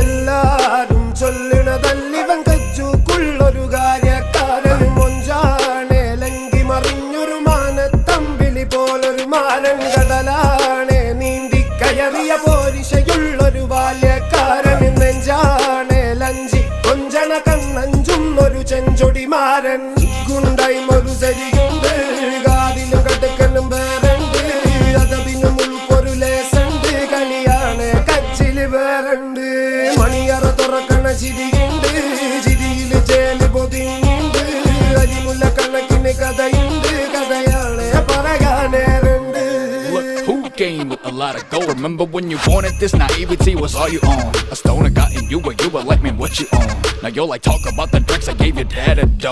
എല്ലാരും ചൊല്ലണതല്ലിവൻ കജ്ജുക്കുള്ളൊരു കാര്യക്കാരൻ മൊഞ്ചാണേ ലങ്കി മറിഞ്ഞൊരു മാനത്തമ്പിളി പോലൊരു മാരൻ കടലാണേ നീന്തി കയറിയ പോരിശയുള്ളൊരു ബാല്യക്കാരൻ നെഞ്ചാണേ ലഞ്ചി കൊഞ്ചണ കണ്ണഞ്ചുന്നൊരു ചെഞ്ചൊടിമാരൻ ഗുണ്ടൈമൊരു സരിയുണ്ട് കാതിലും കടുക്കലും വേറുണ്ട് അതപിനും ഉൾപ്പൊരു ലേസുണ്ട് കളിയാണ് കച്ചില് വേറുണ്ട് മണിയറ തുറക്കണ ചിരിയുണ്ട് ചിരിയില് ചേല് പൊതിഞ്ഞുണ്ട് അരിമുല്ല കണക്കിന് കഥയുണ്ട് കഥയാണ് പറയാനേറുണ്ട്. Who came with a lot of gold? Remember when you wanted this? Naivety was all you own. A stoner got in you, but you were like, man, what you own? Now you're like, talk about the drinks I gave your dad a dough.